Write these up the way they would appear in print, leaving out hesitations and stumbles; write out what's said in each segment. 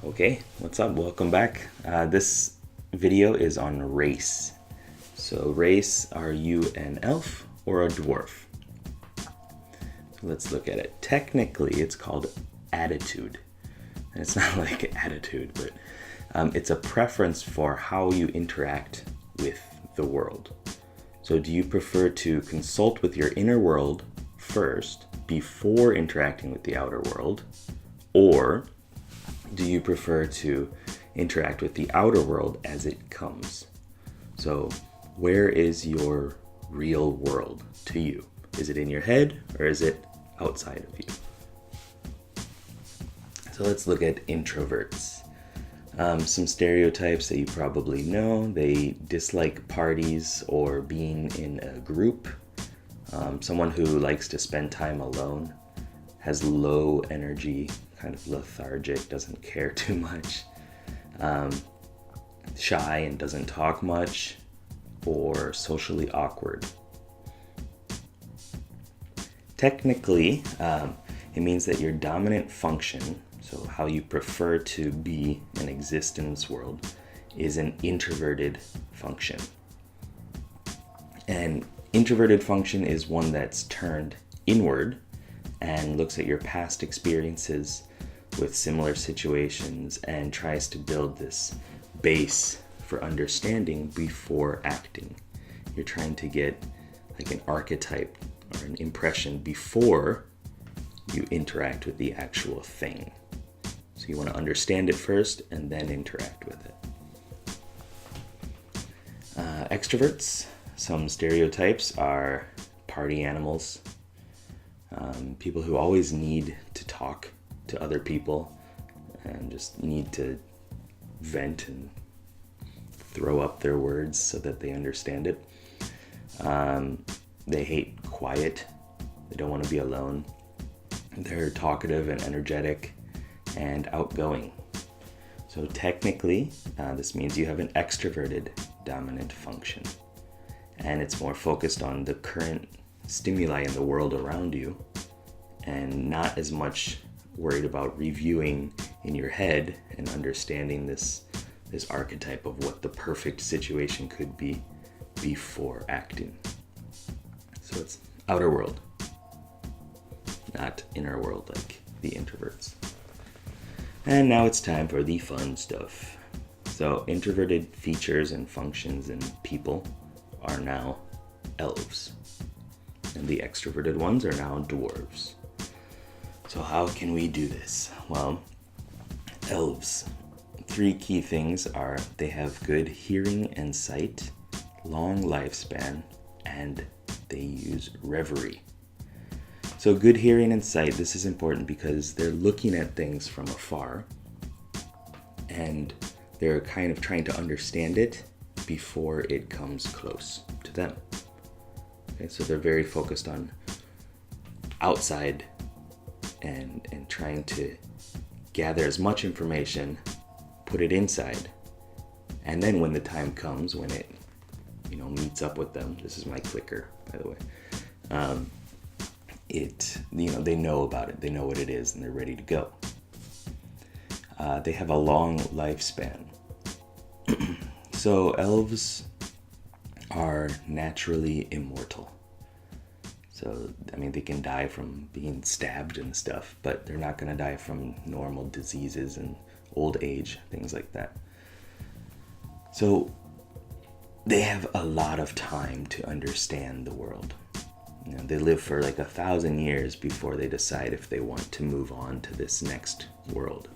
Okay, what's up? Welcome back. This video is on race. So race, are you an elf or a dwarf? Let's look at it. Technically, it's called attitude. And it's not like attitude, but it's a preference for how you interact with the world. So do you prefer to consult with your inner world first before interacting with the outer world? Or do you prefer to interact with the outer world as it comes? So where is your real world to you? Is it in your head or is it outside of you? So let's look at introverts. Some stereotypes that you probably know: they dislike parties or being in a group. Someone who likes to spend time alone, has low energy, kind of lethargic, doesn't care too much, shy and doesn't talk much, or socially awkward. Technically, it means that your dominant function, so how you prefer to be and exist in this world, is an introverted function. And introverted function is one that's turned inward and looks at your past experiences with similar situations and tries to build this base for understanding before acting. You're trying to get like an archetype or an impression before you interact with the actual thing. So you want to understand it first and then interact with it. Extroverts, some stereotypes are party animals, people who always need to talk to other people and just need to vent and throw up their words so that they understand it. They hate quiet. They don't want to be alone. They're talkative and energetic and outgoing. So technically, this means you have an extroverted dominant function, and it's more focused on the current stimuli in the world around you and not as much worried about reviewing in your head and understanding this archetype of what the perfect situation could be before acting. So it's outer world, not inner world like the introverts. And now it's time for the fun stuff. So introverted features and functions in people are now elves, and the extroverted ones are now dwarves. So how can we do this? Well, elves, 3 key things are they have good hearing and sight, long lifespan, and they use reverie. So good hearing and sight, this is important because they're looking at things from afar and they're kind of trying to understand it before it comes close to them. Okay, so they're very focused on outside and trying to gather as much information, put it inside, and then when the time comes, when it meets up with them, this is my clicker, by the way, they know about it, they know what it is, and they're ready to go. They have a long lifespan. So elves are naturally immortal. So, they can die from being stabbed and stuff, but they're not going to die from normal diseases and old age, things like that. So they have a lot of time to understand the world. They live for like 1,000 years before they decide if they want to move on to this next world.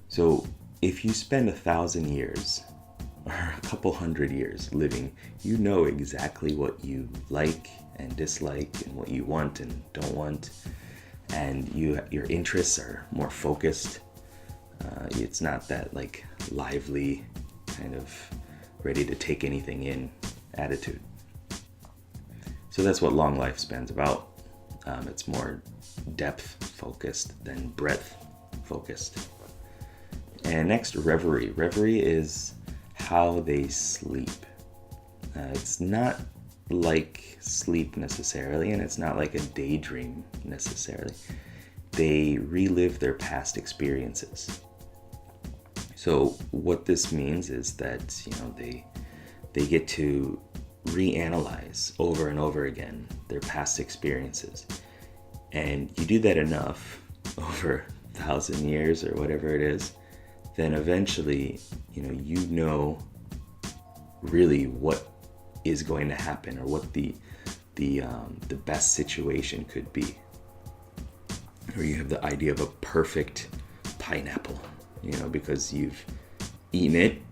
So if you spend 1,000 years or a couple hundred years living, you know exactly what you like and dislike and what you want and don't want, and your interests are more focused. It's not that like lively kind of ready to take anything in attitude. So that's what long lifespan's about. It's more depth focused than breadth focused. And next, reverie. Reverie is how they sleep. It's not like sleep necessarily, and it's not like a daydream necessarily. they relive their past experiences. So what this means is that, they get to reanalyze over and over again their past experiences. And you do that enough over 1,000 years or whatever it is, then eventually, you know really what is going to happen, or what the best situation could be. Or you have the idea of a perfect pineapple, because you've eaten it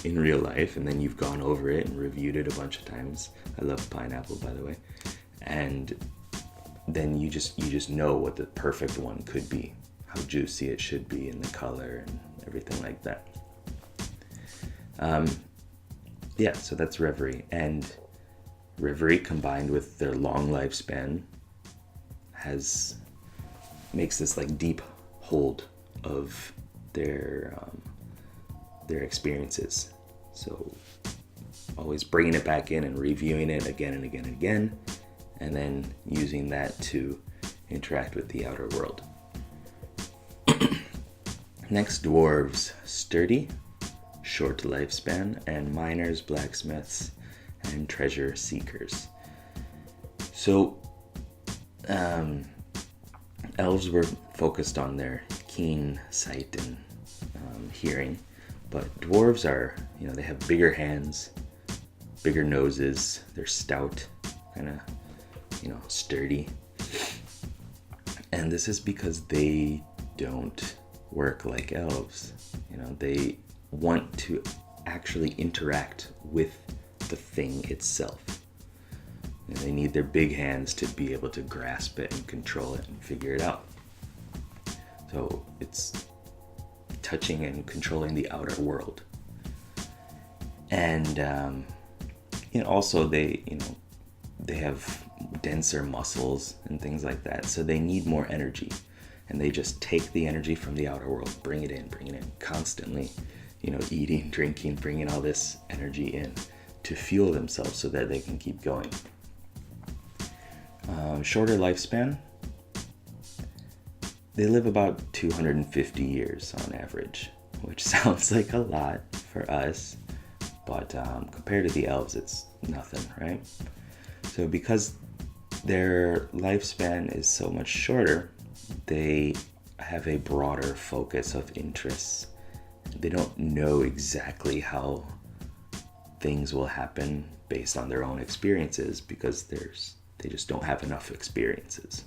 in real life, and then you've gone over it and reviewed it a bunch of times. I love pineapple, by the way. And then you just know what the perfect one could be, how juicy it should be, and the color and everything like that. So that's reverie. And reverie, combined with their long lifespan, makes this like deep hold of their experiences. So always bringing it back in and reviewing it again and again and again, and then using that to interact with the outer world. Next, dwarves, sturdy, short lifespan, and miners, blacksmiths, and treasure seekers. So elves were focused on their keen sight and hearing, but dwarves are, they have bigger hands, bigger noses, they're stout, kind of, sturdy. And this is because they don't work like elves. They want to actually interact with the thing itself. They need their big hands to be able to grasp it and control it and figure it out. So it's touching and controlling the outer world. And also they have denser muscles and things like that, so they need more energy, and they just take the energy from the outer world, bring it in constantly, eating, drinking, bringing all this energy in to fuel themselves so that they can keep going. Shorter lifespan, they live about 250 years on average, which sounds like a lot for us, but compared to the elves, it's nothing, right? So because their lifespan is so much shorter, they have a broader focus of interests. They don't know exactly how things will happen based on their own experiences, because they just don't have enough experiences.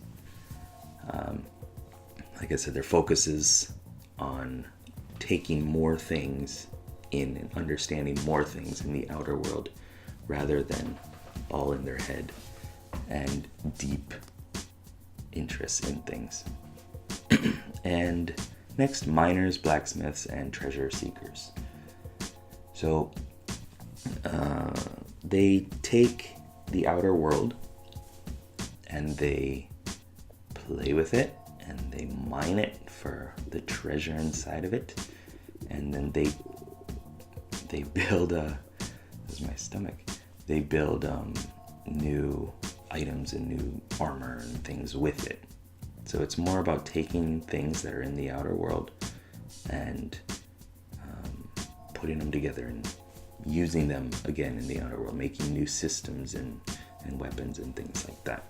Like I said, their focus is on taking more things in and understanding more things in the outer world, rather than all in their head and deep interest in things. And next, miners, blacksmiths, and treasure seekers. So they take the outer world and they play with it, and they mine it for the treasure inside of it, and then they build they build new items and new armor and things with it. So it's more about taking things that are in the outer world and putting them together and using them again in the outer world, making new systems and weapons and things like that.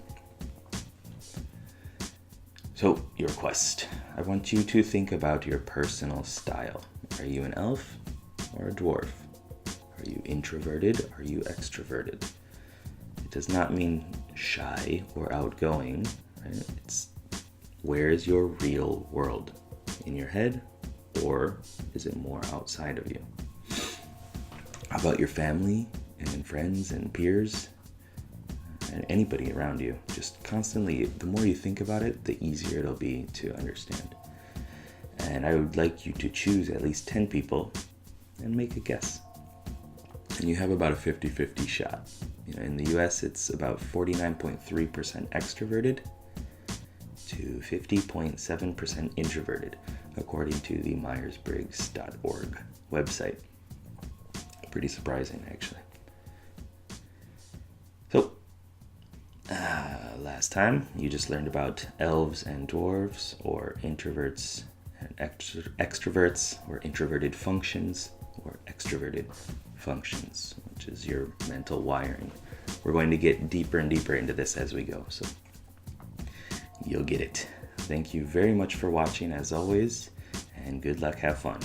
So, your quest. I want you to think about your personal style. Are you an elf or a dwarf? Are you introverted? Are you extroverted? It does not mean shy or outgoing, right? It's, where is your real world? In your head, or is it more outside of you? How about your family and friends and peers and anybody around you? Just constantly, the more you think about it, the easier it'll be to understand. And I would like you to choose at least 10 people and make a guess. And you have about a 50-50 shot. In the US, it's about 49.3% extroverted to 50.7% introverted, according to the Myers-Briggs.org website. Pretty surprising, actually. So, Last time, you just learned about elves and dwarves, or introverts and extroverts, or introverted functions, or extroverted functions, which is your mental wiring. We're going to get deeper and deeper into this as we go, so you'll get it. Thank you very much for watching, as always, and good luck, have fun.